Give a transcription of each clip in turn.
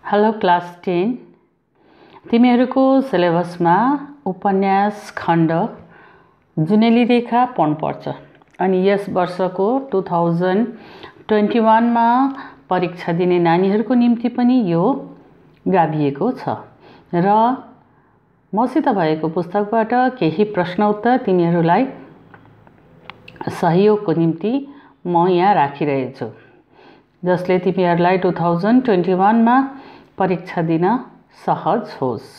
Hello class 10 तिमीहरूको सिलेबसमा उपन्यास खण्ड जुनेली रेखा पढ्नुपर्छ अनि यस वर्षको 2021 मा परीक्षा दिने नानीहरूको निम्ति पनि यो गाभिएको छ र मसित भएको पुस्तकबाट केही प्रश्न उत्तर तिमीहरूलाई सहयोगको निम्ति म यहाँ राखिरहेको छु जसले तिमीहरूलाई 2021 मा परीक्षा दिन सहज होस्।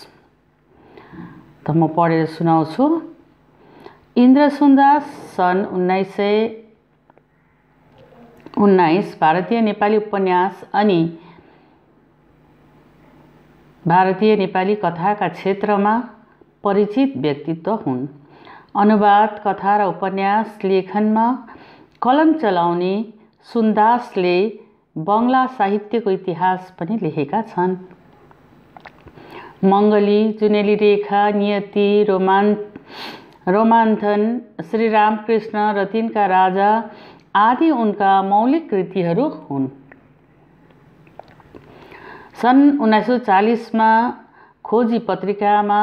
त म पढेर सुनाउँछु। इन्द्रसुन्दास सन् 1919 भारतीय नेपाली उपन्यास अनि भारतीय नेपाली कथाका क्षेत्रमा परिचित व्यक्तित्व हुन्। अनुवाद, कथा र उपन्यास लेखनमा कलम चलाउने सुन्दासले बंगला साहित्यको इतिहास पनि लेखेका छन्। मंगली, जुनेली रेखा, नियति, रोमान्थन, श्रीरामकृष्ण र तिनका राजा आदि उनका मौलिक कृतिहरू हुन्। सन् 1940 मा खोजी पत्रिकामा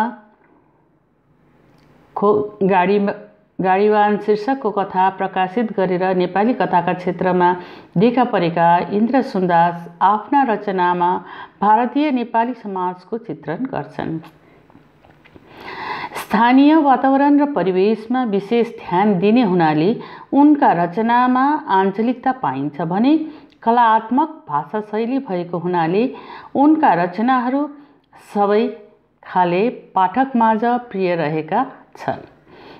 गाडीवान शीर्षकको कथा प्रकाशित गरेर नेपाली कथाका क्षेत्रमा देखा परेका इन्द्रसुन्दास आफ्ना रचनामा भारतीय नेपाली समाजको चित्रण गर्छन्। स्थानीय वातावरण र परिवेशमा विशेष ध्यान दिने हुनाले उनका रचनामा आञ्चलिकता पाइन्छ भने कलात्मक भाषा शैली भएको हुनाले उनका रचनाहरू सबै खाले पाठकमाझ प्रिय रहेका छन्।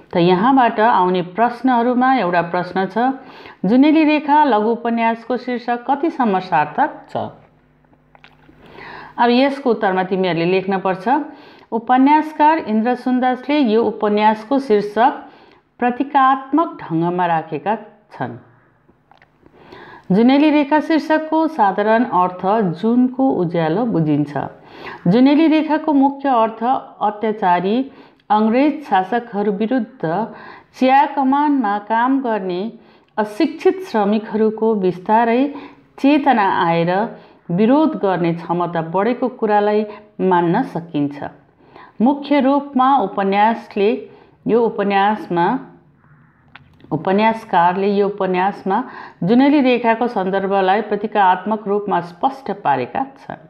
त यहाँबाट आउने प्रश्नहरूमा एउटा प्रश्न छ, जुनेली रेखा लघु उपन्यासको शीर्षक कतिसम्म सार्थक छ? अब यसको उत्तरमा तिमीहरूले लेख्न पर्छ। उपन्यासकार इन्द्रसुन्दासले यो उपन्यासको शीर्षक प्रतीकात्मक ढङ्गमा राखेका छन्। जुनेली रेखा शीर्षकको साधारण अर्थ जुनको उज्यालो बुझिन्छ। जुनेली रेखाको मुख्य अर्थ अत्याचारी अंग्रेज शासकहरू विरुद्ध चिया कमानमा काम गर्ने अशिक्षित श्रमिकहरूको बिस्तारै चेतना आएर विरोध गर्ने क्षमता बढेको कुरालाई मान्न सकिन्छ। मुख्य रूपमा उपन्यासकारले यो उपन्यासमा जुनेली रेखाको सन्दर्भलाई प्रतीकात्मक रूपमा स्पष्ट पारेका छन्।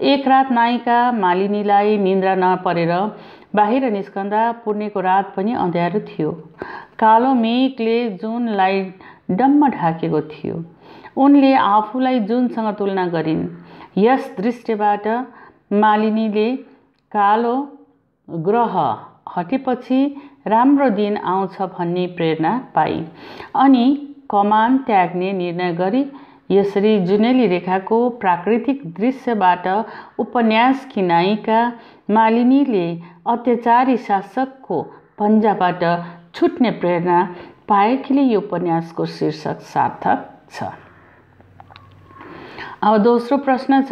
एक रात नायिका मालिनीलाई निन्द्रा नपरेर बाहिर निस्कँदा पूर्णेको रात पनि अँध्यारो थियो। कालो मेघले जुनलाई डम्म ढाकेको थियो। उनले आफूलाई जुनसँग तुलना गरिन्। यस दृश्यबाट मालिनीले कालो ग्रह हटेपछि राम्रो दिन आउँछ भन्ने प्रेरणा पाई अनि कमान त्याग्ने निर्णय गरी। यसरी जुनेली रेखाको प्राकृतिक दृश्यबाट उपन्यासकी नायिका मालिनीले अत्याचारी शासकको पन्जाबाट छुट्ने प्रेरणा पाएकीले यो उपन्यासको शीर्षक सार्थक छ। अब दोस्रो प्रश्न छ,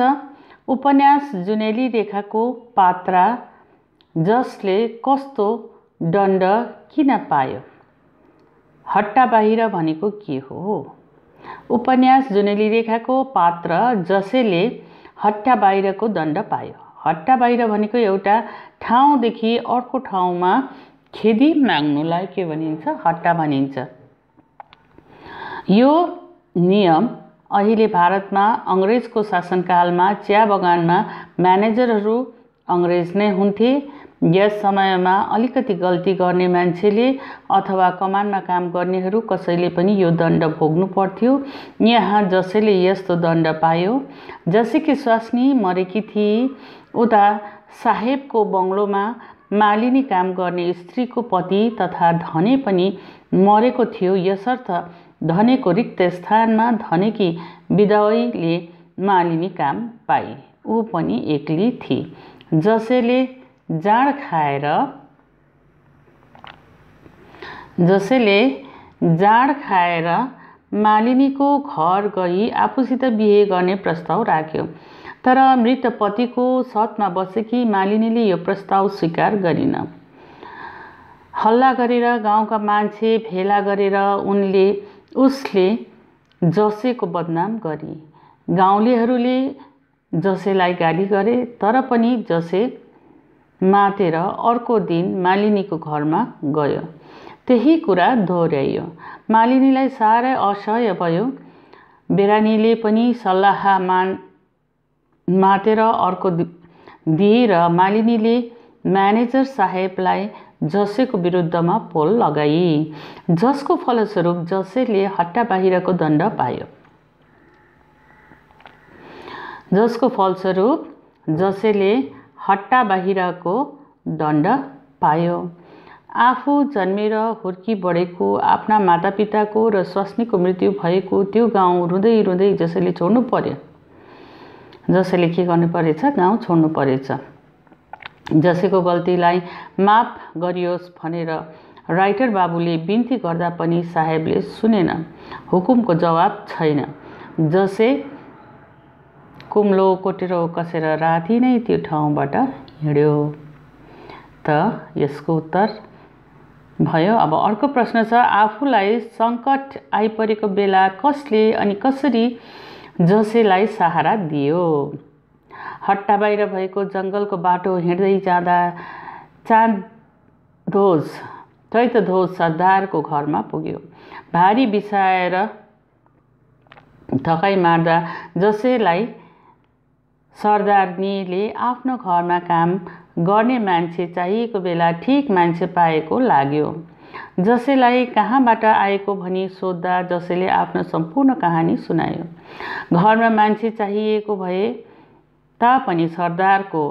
उपन्यास जुनेली रेखाको पात्र जसले कस्तो दण्ड किन पायो? हट्टा बाहिर भनेको के हो? उपन्यास जुनेली रेखाको पात्र जसले हट्टा बाहिरको दण्ड पायो। हट्टा बाहिर भनेको एउटा ठाउँदेखि अर्को ठाउँमा खेदी माग्नुलाई के भनिन्छ? हट्टा भनिन्छ। यो नियम अहिले भारतमा अंग्रेजको शासनकालमा चिया बगानमा म्यानेजरहरू अंग्रेज नै हुन्थे। यस समयमा अलिकति गल्ती गर्ने मान्छेले अथवा कमानमा काम गर्नेहरू कसैले पनि यो दण्ड भोग्नु पर्थ्यो। यहाँ जसले यस्तो दण्ड पायो, जसकी स्वास्नी मरेकी थिए, उता साहेबको बंगलोमा मालिनी काम गर्ने स्त्रीको पति तथा धने पनि मरेको थियो। यसर्थ धनेको रिक्त स्थानमा धनेकी विधवैले मालिनी काम पाई। ऊ पनि एक्ली थिए। जसले जाँड खाएर मालिनीको घर गई आफूसित बिहे गर्ने प्रस्ताव राख्यो। तर मृत पतिको सतमा बसेकी मालिनीले यो प्रस्ताव स्वीकार गरिन। हल्ला गरेर गाउँका मान्छे भेला गरेर उसले जसेको बदनाम गरे। गाउँलेहरूले जसेलाई गाली गरे, तर पनि जसे मातेर अर्को दिन मालिनीको घरमा गयो। त्यही कुरा दोहोऱ्याइयो। मालिनीलाई साह्रै असह्य भयो। बिरानीले पनि सल्लाह मातेर अर्को दिए र मालिनीले म्यानेजर साहेबलाई जसेको विरुद्धमा पोल लगाई, जसको फलस्वरूप जसेले हट्टा बाहिरको दण्ड पायो। जसको फलस्वरूप जसेले हट्टा बाहिरको दण्ड पायो। आफू जन्मेर हुर्की बढेको, आफ्ना मातापिताको र स्वास्नीको मृत्यु भएको त्यो गाउँ रुँदै रुँदै जसले छोड्नु पर्यो। जसले के गर्नु परेछ? गाउँ छोड्नु परेछ। जसेको गल्तीलाई माफ गरियोस् भनेर राइटर बाबुले बिन्ती गर्दा पनि साहेबले सुनेन। हुकुमको जवाब छैन। जसे कुम्लो कोटेरो कसेर राति नै त्यो ठाउँबाट हिँड्यो। त यसको उत्तर भयो। अब अर्को प्रश्न छ, आफूलाई सङ्कट आइपरेको बेला कसले अनि कसरी जसेलाई सहारा दियो? हट्टा बाहिर भएको जङ्गलको बाटो हिँड्दै जाँदा चैतध्वज सरदारको घरमा पुग्यो। भारी बिसाएर थकाइ मार्दा जसेलाई सरदारनीले आफ्नो घरमा काम गर्ने मान्छे चाहिएको बेला ठिक मान्छे पाएको लाग्यो। जसेलाई कहाँबाट आएको भनी सोद्धा जसेले आफ्नो सम्पूर्ण कहानी सुनायो। घरमा मान्छे चाहिएको भए तापनि सरदारको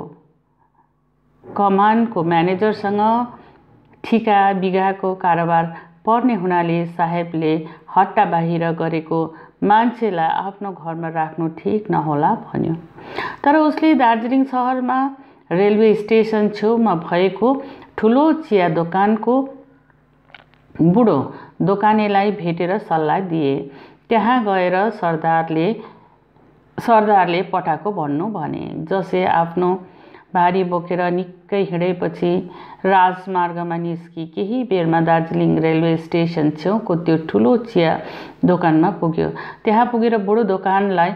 कमानको म्यानेजरसँग ठिका बिगाको कारोबार पर्ने हुनाले साहेबले हट्टा बाहिर गरेको मान्छेलाई आफ्नो घरमा राख्नु ठिक नहोला भन्यो। तर उसले दार्जिलिङ सहरमा रेलवे स्टेसन छेउमा भएको ठुलो चिया दोकानको बुढो दोकानेलाई भेटेर सल्लाह दिए। त्यहाँ गएर सरदारले पठाएको भन्नु भने। जसे आफ्नो भारी बोकेर निकै हिँडेपछि राजमार्गमा निस्की केही बेरमा दार्जिलिङ रेलवे स्टेसन छेउको त्यो ठुलो चिया दोकानमा पुग्यो। त्यहाँ पुगेर बुढो दोकानलाई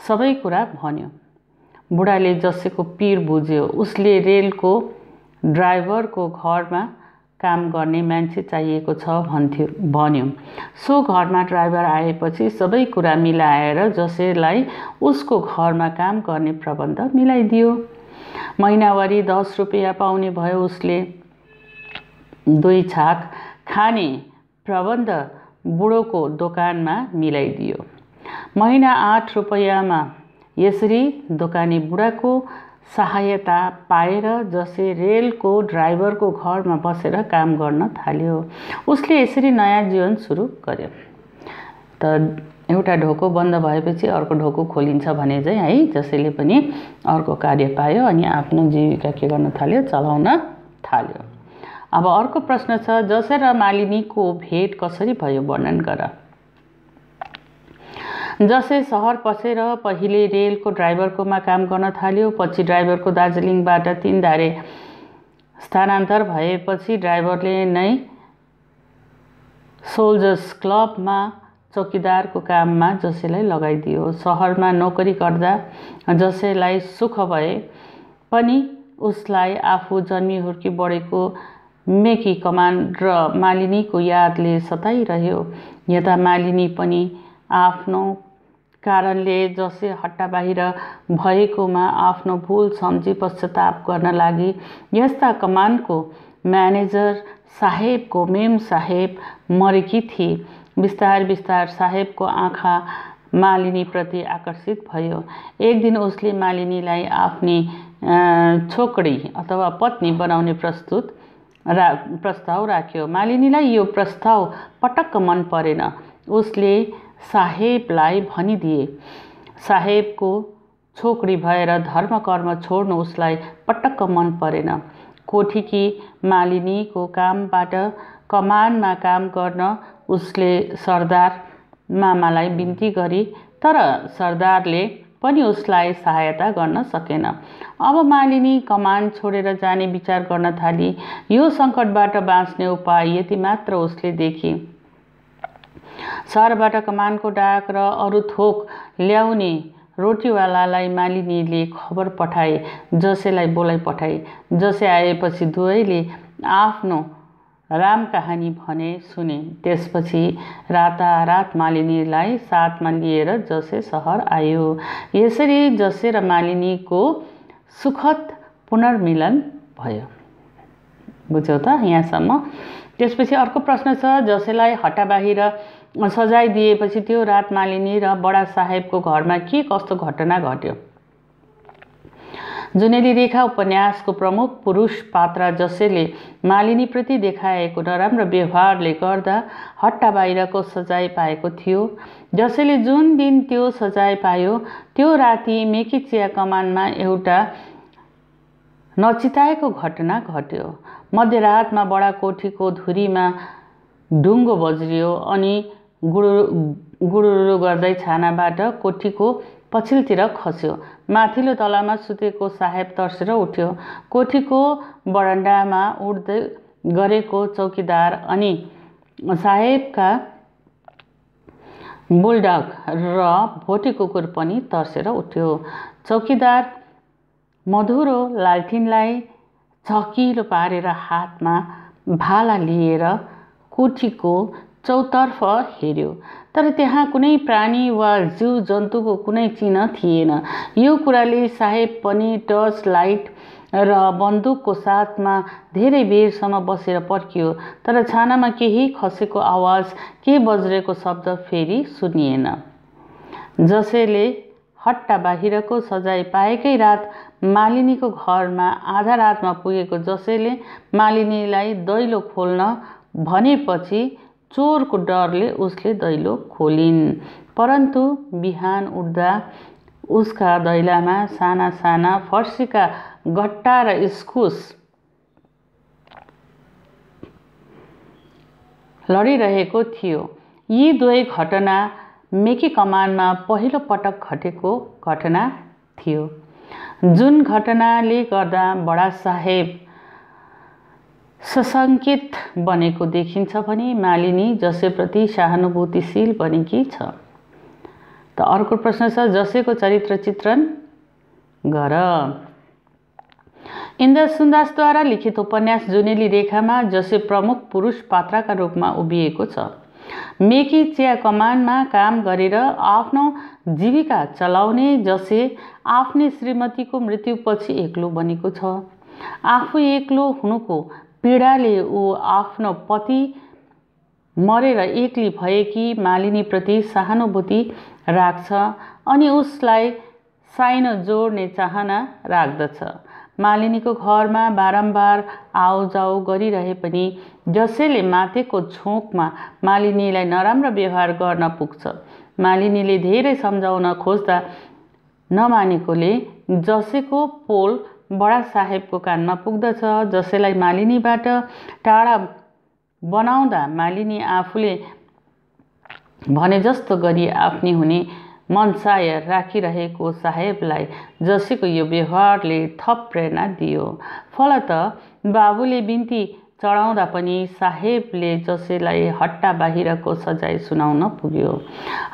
सबै कुरा भन्यो। बुढाले जसेको पीर बुझ्यो। उसले रेलको ड्राइभरको घरमा काम गर्ने मान्छे चाहिएको छ भन्यो। सो घरमा ड्राइभर आएपछि सबै कुरा मिलाएर जसेलाई उसको घरमा काम गर्ने प्रबन्ध मिलाइदियो। महिनावारी 10 रुपियाँ पाउने भयो। उसले 2 छाक खाने प्रबन्ध बुढोको दोकानमा मिलाइदियो। महिना 8 रुपियाँमा यसरी दोकानी बुढाको सहायता पाएर जसे रेलको ड्राइभरको घरमा बसेर काम गर्न थाल्यो। उसले यसरी नयाँ जीवन सुरु गर्यो। त एउटा ढोको बन्द भएपछि अर्को ढोको खोलिन्छ भने चाहिँ है, जसले पनि अर्को कार्य पायो अनि आफ्नो जीविका के गर्न थाल्यो? चलाउन थाल्यो। अब अर्को प्रश्न छ, जसे र मालिनीको भेट कसरी भयो वर्णन गर। जसे सहर पसेर पहिले रेलको ड्राइभरकोमा काम गर्न थाल्यो। पछि ड्राइभरको दार्जिलिङबाट 3 धारे स्थानान्तर भएपछि ड्राइभरले नै सोल्जर्स क्लबमा चौकीदारको काममा जसेलाई लगाइदियो। सहरमा नोकरी गर्दा जसेलाई सुख भए पनि उसलाई आफू जन्मी हुर्की बढेको मेकी कमान र मालिनीको यादले सताइरह्यो। यता मालिनी पनि आफ्नो कारणले जसे हट्टा बाहिर भएकोमा आफ्नो भूल सम्झी पश्चाताप गर्न लागि। यस्ता कमानको म्यानेजर साहेबको मेम साहेब मरेकी थिए। बिस्तार बिस्तार साहेबको आँखा मालिनीप्रति आकर्षित भयो। एक दिन उसले मालिनीलाई आफ्नी छोकरी अथवा पत्नी बनाउने प्रस्ताव राख्यो। मालिनीलाई यो प्रस्ताव पटक्क मन परेन। उसले साहेबलाई भनिदिए, साहेबको छोकरी भएर धर्म कर्म छोड्नु उसलाई पटक्क मन परेन। कोठीकी मालिनीको कामबाट कमानमा काम गर्न उसले सरदार मामालाई बिन्ती गरी, तर सरदारले पनि उसलाई सहायता गर्न सकेन। अब मालिनी कमान छोडेर जाने विचार गर्न थाली। यो सङ्कटबाट बाँच्ने उपाय यति मात्र उसले देखी। सहरबाट कमानको डाक र अरू थोक ल्याउने रोटीवालालाई मालिनीले खबर पठाए, जसेलाई बोलाइ पठाए। जसे आएपछि दुवैले आफ्नो राम कहानी भने सुने। त्यसपछि रातारात मालिनीलाई साथमा लिएर जसे सहर आयो। यसरी जसे र मालिनीको सुखद पुनर्मिलन भयो। बुझ्यौ त यहाँसम्म? त्यसपछि अर्को प्रश्न छ, जसेलाई हट्टा बाहिर सजाय दिएपछि त्यो रात मालिनी र बडा साहेबको घरमा के कस्तो घटना घट्यो? जुनेली रेखा उपन्यासको प्रमुख पुरुष पात्र जसेले मालिनीप्रति देखाएको नराम्रो व्यवहारले गर्दा हट्टा बाहिरको सजाय पाएको थियो। जसेले जुन दिन त्यो सजाय पायो त्यो राति मेकी चिया कमानमा एउटा नचिताएको घटना घट्यो। मध्यरातमा बडा कोठीको धुरीमा ढुङ्गो बज्रियो अनि गुडुरु गर्दै छानाबाट कोठीको पछिल्तिर खस्यो। माथिल्लो तलामा सुतेको साहेब तर्सेर उठ्यो। कोठीको बरन्डामा उड्दै गरेको चौकीदार अनि साहेबका बुलडग र भोटे कुकुर पनि तर्सेर उठ्यो। चौकीदार मधुरो लालटिनलाई चकिलो पारेर हातमा भाला लिएर कोठीको चौतर्फ हेर्यो, तर त्यहाँ कुनै प्राणी वा जीव जन्तुको कुनै चिन्ह थिएन। यो कुराले साहेब पनि टर्च लाइट र बन्दुकको साथमा धेरै बेरसम्म बसेर पर्खियो, तर छानामा केही खसेको आवाज, के बज्रेको शब्द फेरि सुनिएन। जसेले हट्टा बाहिरको सजाय पाएकै रात मालिनीको घरमा आधा रातमा पुगेको जसेले मालिनीलाई दैलो खोल्न भनेपछि चोरको डरले उसले दैलो खोलिन्, परन्तु बिहान उठ्दा उसका दैलामा साना साना फर्सीका गट्टा र इस्कुस लडिरहेको थियो। यी दुवै घटना मेकी कमानमा पहिलो पटक घटेको घटना थियो, जुन घटनाले गर्दा बडा साहेब सशङ्कित बनेको देखिन्छ भने मालिनी जसेप्रति सहानुभूतिशील बनेकी छ। त अर्को प्रश्न छ, जसेको चरित्र चित्रण गर। इन्द्र सुन्दासद्वारा लिखित उपन्यास जुनेली रेखामा जसे प्रमुख पुरुष पात्रका रूपमा उभिएको छ। मेकी चिया कमानमा काम गरेर आफ्नो जीविका चलाउने जसे आफ्नै श्रीमतीको मृत्युपछि एक्लो बनेको छ। आफू एक्लो हुनुको पीडाले ऊ आफ्नो पति मरेर एक्ली भएकी मालिनीप्रति सहानुभूति राख्छ अनि उसलाई साइनो जोड्ने चाहना राख्दछ। मालिनीको घरमा बारम्बार आउजाउ गरिरहे पनि जसेले मातेको झोकमा मालिनीलाई नराम्रो व्यवहार गर्न पुग्छ। मालिनीले धेरै सम्झाउन खोज्दा नमानेकोले जसेको पोल बडा साहेबको कानमा पुग्दछ। जसेलाई मालिनीबाट टाढा बनाउँदा मालिनी आफूले भने जस्तो गरी आफ्नी हुने मनसाय राखिरहेको साहेबलाई जसेको यो व्यवहारले थप प्रेरणा दियो। फलत बाबुले बिन्ती चढाउँदा पनि साहेबले जसेलाई हट्टा बाहिरको सजाय सुनाउन पुग्यो।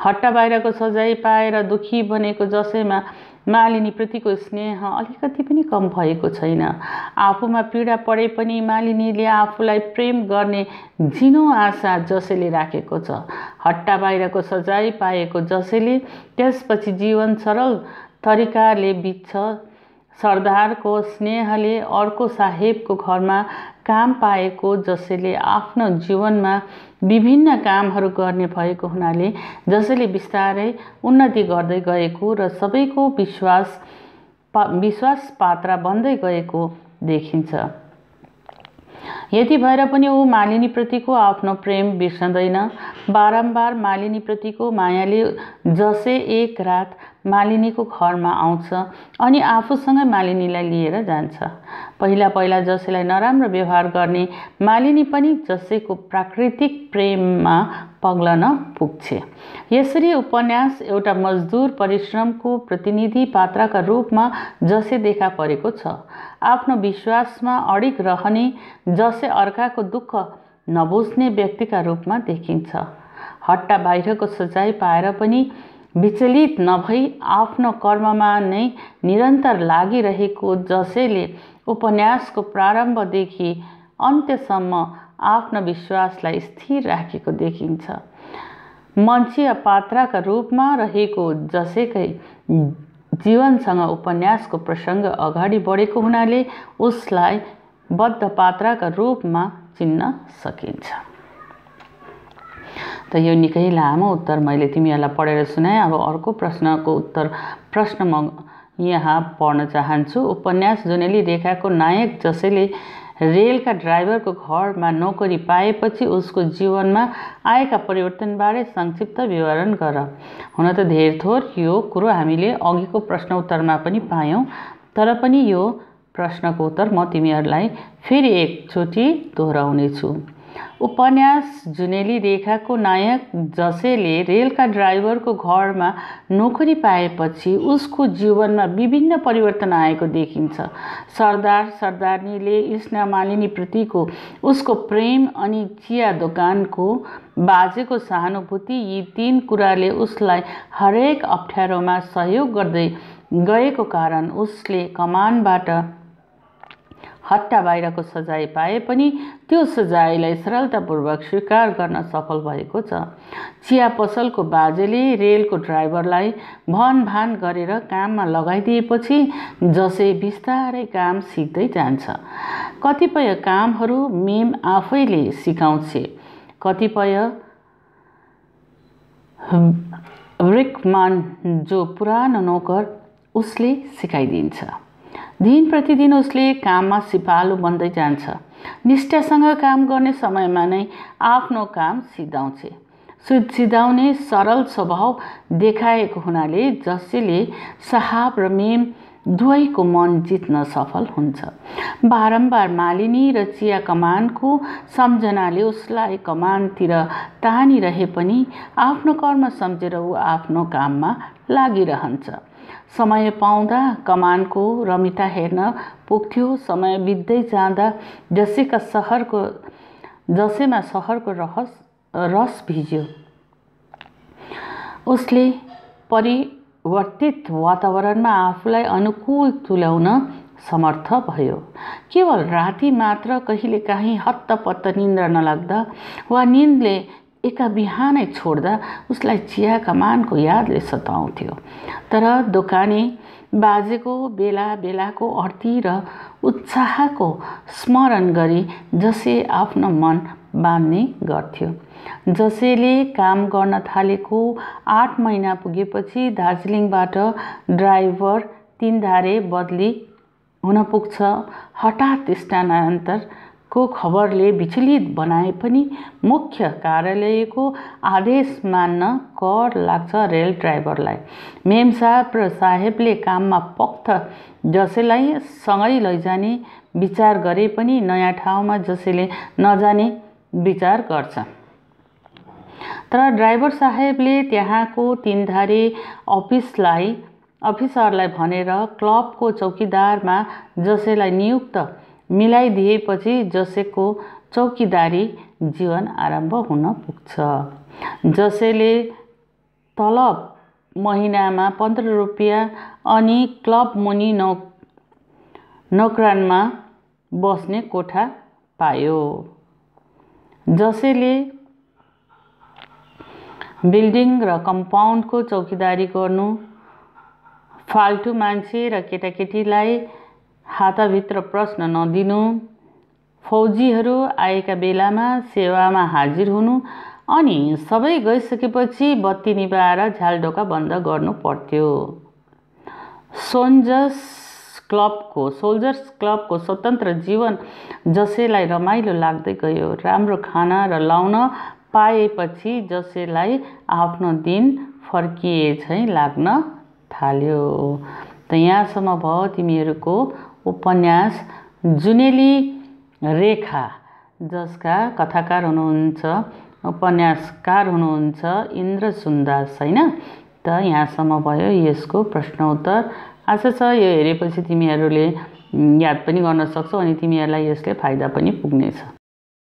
हट्टा बाहिरको सजाय पाएर दुखी बनेको जसेमा मालिनीप्रतिको स्नेह अलिकति पनि कम भएको छैन। आफूमा पीडा परे पनि मालिनीले आफूलाई प्रेम गर्ने झिनो आशा जसेले राखेको छ। हट्टा बाहिरको सजाय पाएको जसेले त्यसपछि जीवन सरल तरिकाले बित्छ। सरदारको स्नेहले अर्को साहेबको घरमा काम पाएको जसेले आफ्नो जीवनमा विभिन्न कामहरू गर्ने भएको हुनाले जसले बिस्तारै उन्नति गर्दै गएको र सबैको विश्वास पात्र बन्दै गएको देखिन्छ। यति भएर पनि ऊ मालिनीप्रतिको आफ्नो प्रेम बिर्सँदैन। बारम्बार मालिनीप्रतिको मायाले जसे एक रात मालिनीको घरमा आउँछ अनि आफूसँग मालिनीलाई लिएर जान्छ। पहिला पहिला जसेलाई नराम्रो व्यवहार गर्ने मालिनी पनि जसेको प्राकृतिक प्रेममा पग्लन पुग्छ। यसरी उपन्यास एउटा मजदुर परिश्रमको प्रतिनिधि पात्रका रूपमा जसे देखा परेको छ। आफ्नो विश्वासमा अडिग रहने जसे अर्काको दुःख नबुझ्ने व्यक्तिका रूपमा देखिन्छ। हट्टा बाहिरको सजाय पाएर पनि विचलित नभई आफ्नो कर्ममा नै निरन्तर लागिरहेको, जसले उपन्यासको प्रारम्भदेखि अन्त्यसम्म आफ्नो विश्वासलाई स्थिर राखेको देखिन्छ। मञ्चीय पात्रका रूपमा रहेको जसैकै जीवनसँग उपन्यासको प्रसङ्ग अगाडि बढेको हुनाले उसलाई बद्ध पात्रका रूपमा चिन्न सकिन्छ। त यो निकै लामो उत्तर मैले तिमीहरूलाई पढेर सुनाएँ। अब अर्को प्रश्नको प्रश्न म यहाँ पढ्न चाहन्छु। उपन्यास जुनेली रेखाको नायक जसले रेलका ड्राइभरको घरमा नोकरी पाएपछि उसको जीवनमा आएका परिवर्तनबारे संक्षिप्त विवरण गर। हुन त धेर थोर यो कुरो हामीले अघिको प्रश्न उत्तरमा पनि पायौँ, तर पनि यो प्रश्नको उत्तर म तिमीहरूलाई फेरि एकचोटि दोहोऱ्याउनेछु। उपन्यास जुनेली रेखाको नायक जसले रेलका ड्राइभरको घरमा नोकरी पाएपछि उसको जीवनमा विभिन्न परिवर्तन आएको देखिन्छ। सरदार सरदारनीले स्नेहमालिनी प्रतिको उसको प्रेम अनि चिया दोकानको बाजेको सहानुभूति, यी तीन कुराले उसलाई हरेक अप्ठ्यारोमा सहयोग गर्दै गएको कारण उसले कमानबाट हट्टा बाहिरको सजाय पाए पनि त्यो सजायलाई सरलतापूर्वक स्वीकार गर्न सफल भएको छ। चिया पसलको बाजेले रेलको ड्राइभरलाई भनभान गरेर काममा लगाइदिएपछि जसै बिस्तारै काम सिक्दै जान्छ। कतिपय कामहरू मेम आफैले सिकाउँछ, कतिपय ब्रेकमान जो पुरानो नोकर उसले सिकाइदिन्छ। दिन प्रतिदिन उसले काममा सिपालु बन्दै जान्छ। निष्ठासँग काम गर्ने समयमा नै आफ्नो काम सिधाउने सरल स्वभाव देखाएको हुनाले जसले साहब र मेम दुवैको मन जित्न सफल हुन्छ। बारम्बार मालिनी र चिया कमानको सम्झनाले उसलाई कमानतिर तानिरहे पनि आफ्नो कर्म सम्झेर ऊ आफ्नो काममा लागिरहन्छ। समय पाउँदा कमानको रमिता हेर्न पुग्थ्यो। समय बित्दै जाँदा जसैमा सहरको रस भिज्यो। उसले परिवर्तित वातावरणमा आफूलाई अनुकूल तुल्याउन समर्थ भयो। केवल राति मात्र कहिलेकाहीँ हत्तपत्त निन्द्रा नलाग्दा वा निन्दले एका बिहानै छोड्दा उसलाई चिया कमानको यादले सताउँथ्यो। तर दोकाने बाजेको बेला बेलाको अर्थी र उत्साहको स्मरण गरी जसले आफ्नो मन बाँध्ने गर्थ्यो। जसले काम गर्न थालेको 8 महिना पुगेपछि दार्जिलिङबाट ड्राइभर तीनधारे बदली हुन पुग्छ। हठात स्थानान्तरको खबरले विचलित बनाए पनि मुख्य कार्यालयको आदेश मान्न कर लाग्छ रेल ड्राइभरलाई। मेम साहब र साहेबले काममा पख्त जसैलाई सँगै लैजाने विचार गरे पनि नयाँ ठाउँमा जसैले नजाने विचार गर्छ। तर ड्राइभर साहेबले त्यहाँको तीनधारे अफिसरलाई भनेर क्लबको चौकीदारमा जसैलाई नियुक्त मिलाइदिएपछि जसैको चौकीदारी जीवन आरम्भ हुन पुग्छ। जसैले तलब महिनामा 15 रुपियाँ अनि क्लब मुनि नौकरानमा बस्ने कोठा पायो। जसैले बिल्डिङ र कम्पाउन्डको चौकीदारी गर्नु, फाल्टु मान्छे र केटाकेटीलाई हाताभित्र प्रश्न नदिनु, फौजीहरू आएका बेलामा सेवामा हाजिर हुनु अनि सबै गइसकेपछि बत्ती निभाएर झ्यालढोका बन्द गर्नु पर्थ्यो। सोल्जर्स क्लबको स्वतन्त्र जीवन जसैलाई रमाइलो लाग्दै गयो। राम्रो खाना र लाउन पाएपछि जसैलाई आफ्नो दिन फर्किए झैँ लाग्न थाल्यो। त यहाँसम्म भयो तिमीहरूको उपन्यास जुनेली रेखा, जसका कथाकार हुनुहुन्छ, उपन्यासकार हुनुहुन्छ इन्द्र सुन्दास, हैन? त यहाँसम्म भयो यसको प्रश्न उत्तर। आशा छ यो हेरेपछि तिमीहरूले याद पनि गर्न सक्छौ अनि तिमीहरूलाई यसले फाइदा पनि पुग्नेछ।